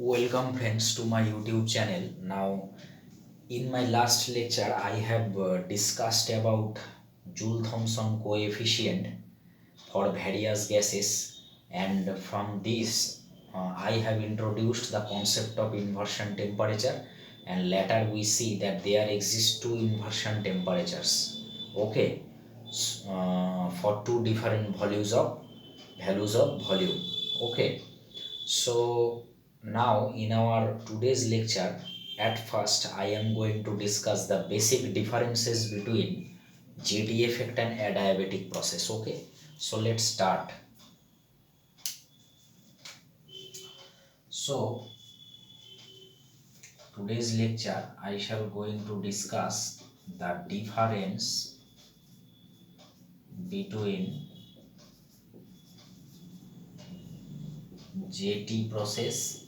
Welcome friends to my YouTube channel. Now in my last lecture I have discussed about Joule-Thomson coefficient for various gases, and from this I have introduced the concept of inversion temperature, and later we see that there exist two inversion temperatures, okay, for two different values of volume, okay. So now in our today's lecture, at first I am going to discuss the basic differences between JT effect and adiabatic process. Okay, so let's start. So today's lecture I shall going to discuss the difference between JT process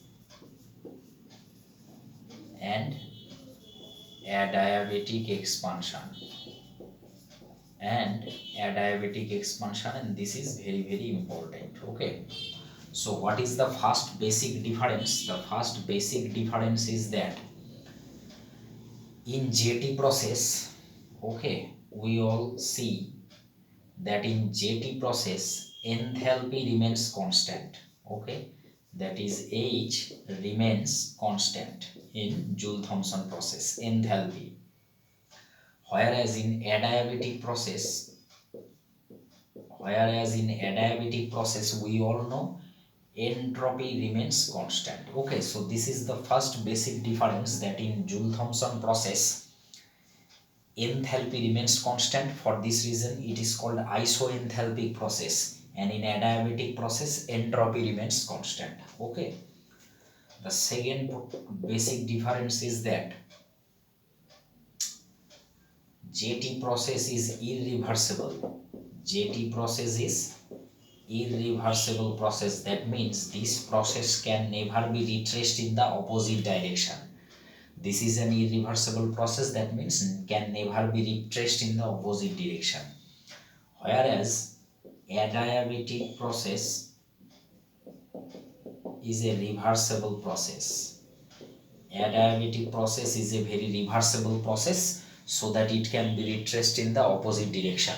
and adiabatic expansion and this is very important. Okay, so what is the first basic difference? The first basic difference is that in JT process, okay, we all see that in JT process enthalpy remains constant, okay, that is H remains constant in Joule-Thomson process, enthalpy. Whereas in adiabatic process we all know entropy remains constant. Okay, so this is the first basic difference, that in Joule-Thomson process enthalpy remains constant. For this reason it is called isoenthalpic process, and in adiabatic process entropy remains constant. Okay, the second basic difference is that JT process is irreversible. JT process is irreversible process. That means this process can never be retraced in the opposite direction. This is an irreversible process, that means can never be retraced in the opposite direction. Whereas adiabatic process is a reversible process. Adiabatic process is a very reversible process, so that it can be retraced in the opposite direction.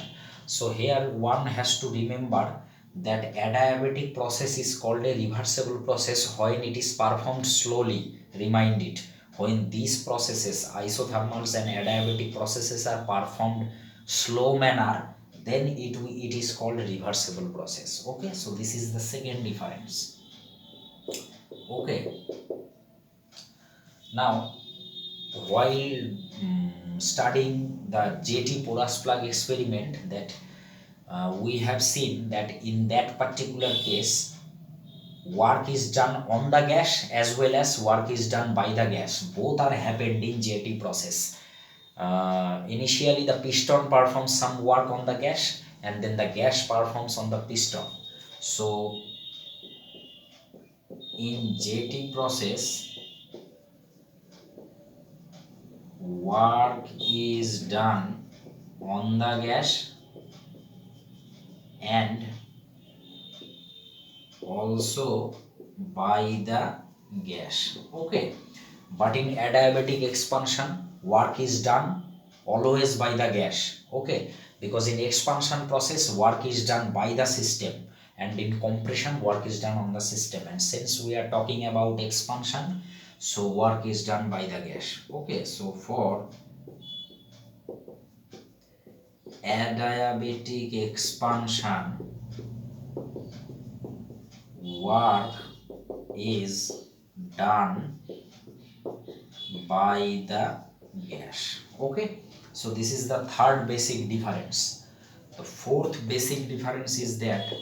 So here one has to remember that adiabatic process is called a reversible process when it is performed slowly. Remind it, when these processes, isothermals and adiabatic processes, are performed slow manner, then it is called reversible process. Okay, so this is the second difference. Okay, now while studying the JT porous plug experiment, that we have seen that in that particular case work is done on the gas as well as work is done by the gas. Both are happened in JT process. Initially the piston performs some work on the gas, and then the gas performs on the piston. So in JT process work is done on the gas and also by the gas. Okay, but in adiabatic expansion work is done always by the gas. Okay, because in expansion process work is done by the system, and in compression work is done on the system, and since we are talking about expansion, so work is done by the gas. Okay, so for adiabatic expansion work is done by the gas. Okay, so this is the third basic difference. The fourth basic difference is that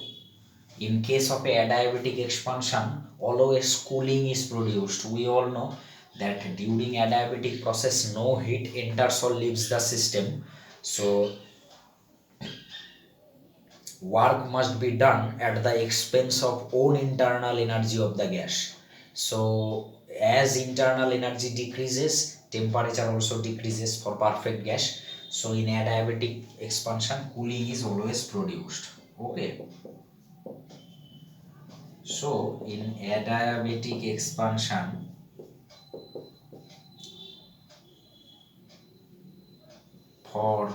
in case of a adiabatic expansion always cooling is produced. We all know that during adiabatic process no heat enters or leaves the system, so work must be done at the expense of own internal energy of the gas. So as internal energy decreases, temperature also decreases for perfect gas. So in adiabatic expansion cooling is always produced. Okay, So in adiabatic expansion, for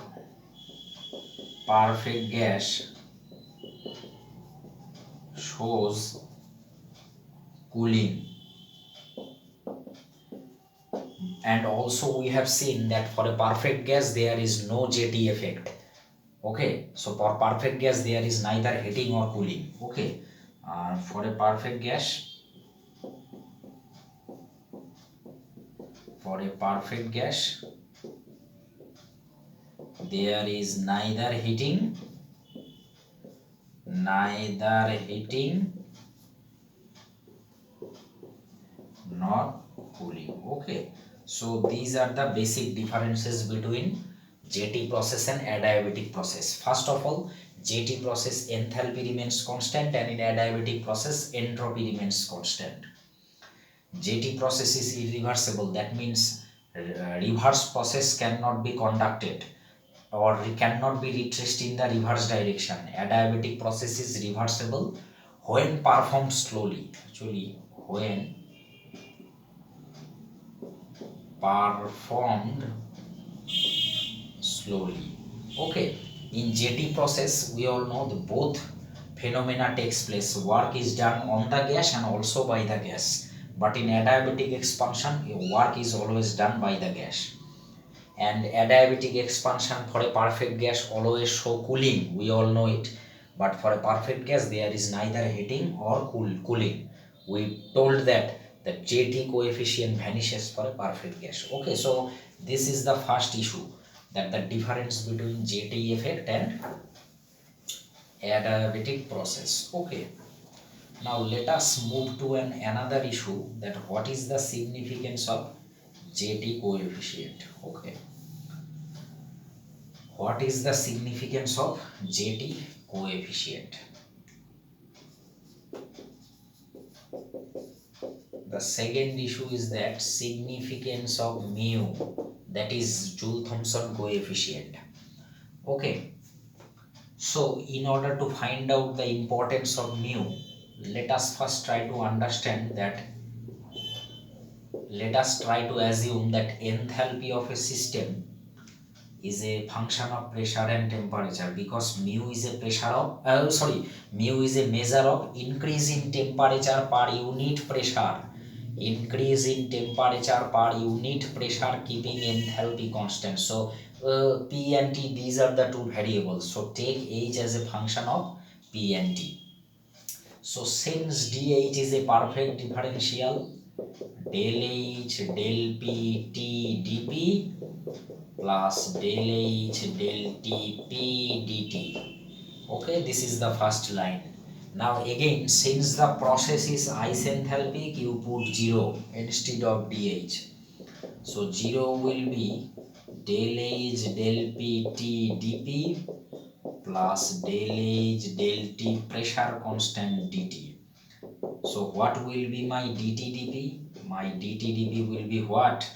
perfect gas shows cooling, and also we have seen that for a perfect gas there is no JT effect. Okay, so for perfect gas there is neither heating or cooling. Okay, for a perfect gas, there is neither heating nor cooling. Okay, so these are the basic differences between JT process and adiabatic process. First of all, JT process enthalpy remains constant, and in adiabatic process entropy remains constant. JT process is irreversible. That means reverse process cannot be conducted or cannot be retraced in the reverse direction. Adiabatic process is reversible when performed slowly. Actually, when performed slowly. Okay, in JT process we all know the both phenomena takes place. Work is done on the gas and also by the gas. But in adiabatic expansion, work is always done by the gas. And adiabatic expansion for a perfect gas always show cooling. We all know it. But for a perfect gas there is neither heating or cooling. We told that the JT coefficient vanishes for a perfect gas. Okay, so this is the first issue, that the difference between JT effect and adiabatic process. Okay, now let us move to another issue, that what is the significance of JT coefficient. Okay, what is the significance of JT coefficient? The second issue is that significance of mu, that is Joule-Thomson coefficient. Okay, so in order to find out the importance of mu, let us first try to understand that, let us try to assume that enthalpy of a system is a function of pressure and temperature, because mu is a mu is a measure of increase in temperature per unit pressure, keeping enthalpy constant. So P and T, these are the two variables, so take H as a function of P and T. So since dH is a perfect differential, del H del P T dP plus del H del T P dt. Okay, this is the first line. Now again, since the process is isenthalpic, you put 0 instead of dH. So 0 will be del H del P T dP plus del H del T pressure constant dt. So what will be my dt dP? My dt dP will be what?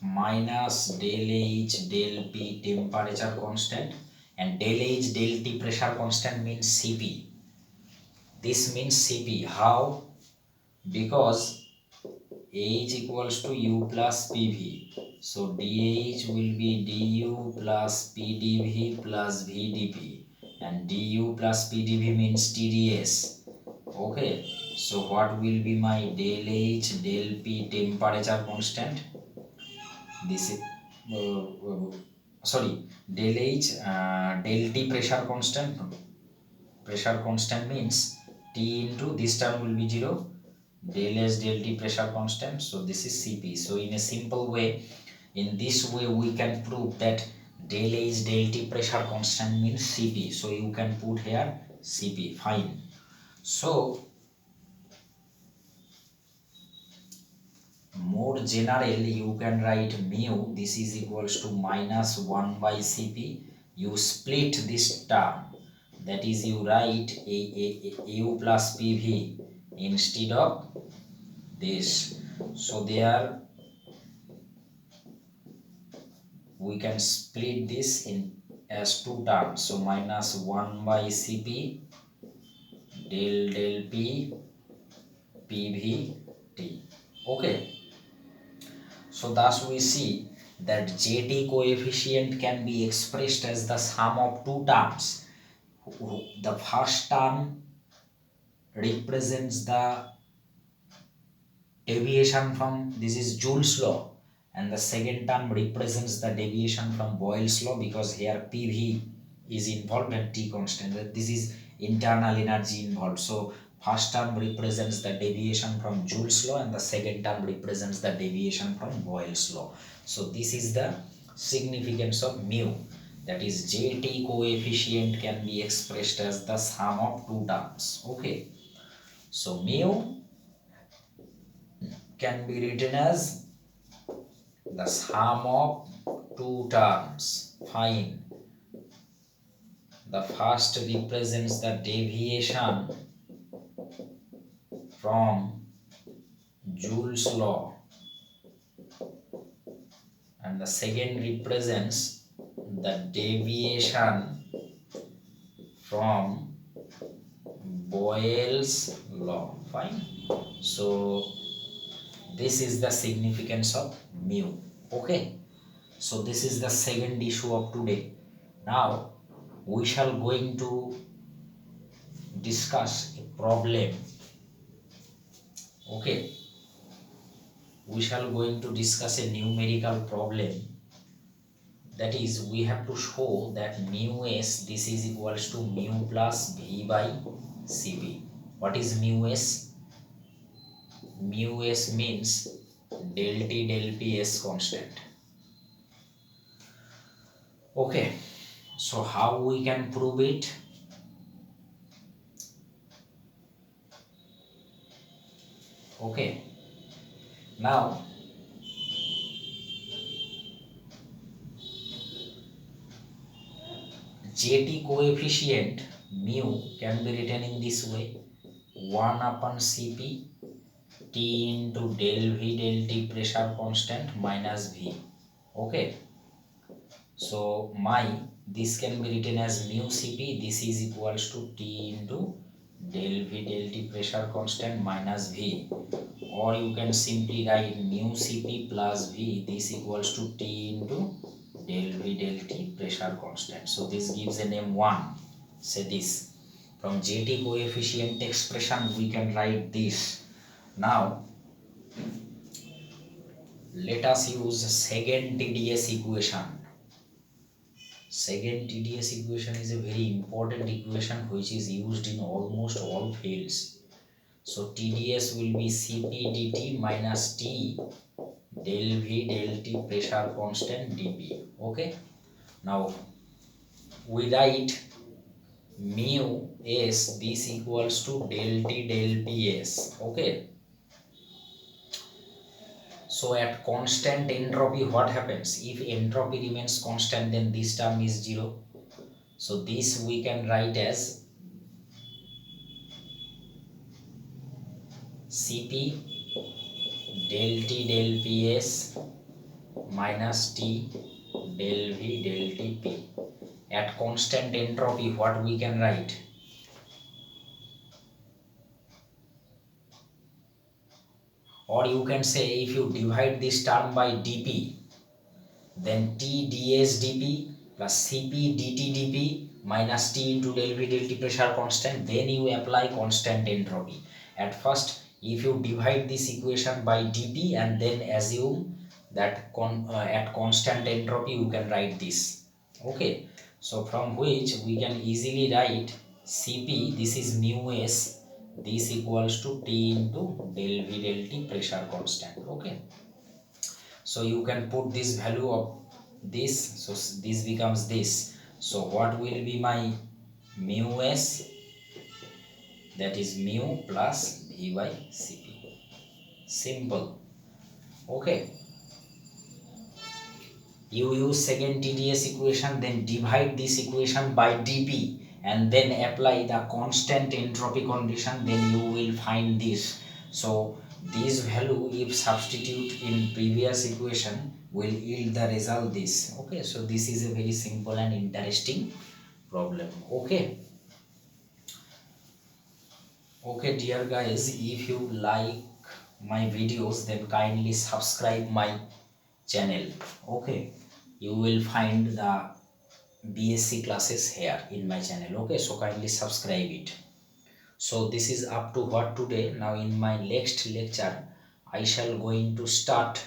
Minus del H del P temperature constant, and del H del T pressure constant means Cp. This means Cp. How? Because H equals to U plus PV. So dH will be du plus PdV plus VdP, and du plus PdV means TdS. Okay, so what will be my del H del P temperature constant? This is del H del T pressure constant. Pressure constant means T into this term will be 0, del S del T pressure constant, so this is Cp. So in a simple way, in this way we can prove that del H del T pressure constant means Cp. So you can put here Cp. Fine. So more general, you can write mu, this is equals to minus 1 by Cp. You split this term, that is you write U plus PV instead of this. So there we can split this in as two terms. So minus 1 by Cp del del P PV T. Okay, so thus we see that JT coefficient can be expressed as the sum of two terms. The first term represents the deviation from, this is Joule's law, and the second term represents the deviation from Boyle's law, because here PV is involved and T constant. This is internal energy involved. So first term represents the deviation from Joule's law and the second term represents the deviation from Boyle's law. So this is the significance of mu, that is JT coefficient can be expressed as the sum of two terms. Okay, so mu can be written as the sum of two terms. Fine. The first represents the deviation from Joule's law and the second represents the deviation from Boyle's law. Fine. So this is the significance of mu. Okay, so this is the second issue of today. Now we shall going to discuss a problem. Okay, we shall going to discuss a numerical problem, that is we have to show that mu s, this is equals to mu plus v by cv. What is mu s? Mu s means del t del p s constant. Okay, so how we can prove it? Okay, now JT coefficient mu can be written in this way: 1 upon Cp T into del V del T pressure constant minus V. Okay, so this can be written as mu Cp, this is equals to T into del V del T pressure constant minus V, or you can simply write mu Cp plus V, this equals to T into del V del T pressure constant. So this gives a name 1. Say this. From JT coefficient expression we can write this. Now let us use second TDS equation. Second TDS equation is a very important equation which is used in almost all fields. So TDS will be Cp dt minus T del V del T pressure constant dP. Okay, now we write mu s, this equals to del T del Ps. Okay, so at constant entropy what happens? If entropy remains constant then this term is 0. So this we can write as Cp del T del Ps minus T del V del Tp. At constant entropy what we can write? Or you can say, if you divide this term by dP, then T ds dP plus Cp dt dP minus T into del V del T pressure constant, then you apply constant entropy. At first, if you divide this equation by dP and then assume that at constant entropy you can write this. Okay, so from which we can easily write Cp, this is mu s, this equals to T into del V del T pressure constant. Okay, so you can put this value of this, so this becomes this. So what will be my mu s? That is mu plus V by Cp. Simple. Okay, you use second TDS equation, then divide this equation by dP and then apply the constant entropy condition, then you will find this. So this value if substitute in previous equation will yield the result this. Okay, so this is a very simple and interesting problem. Okay, Okay, dear guys, if you like my videos, then kindly subscribe my channel. Okay, you will find the BSc classes here in my channel. Okay, so kindly subscribe it. So this is up to what today. Now in my next lecture, I shall going to start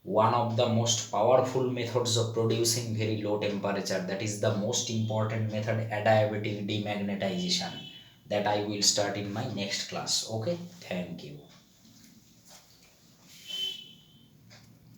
one of the most powerful methods of producing very low temperature. That is the most important method, adiabatic demagnetization, that I will start in my next class. Okay, thank you.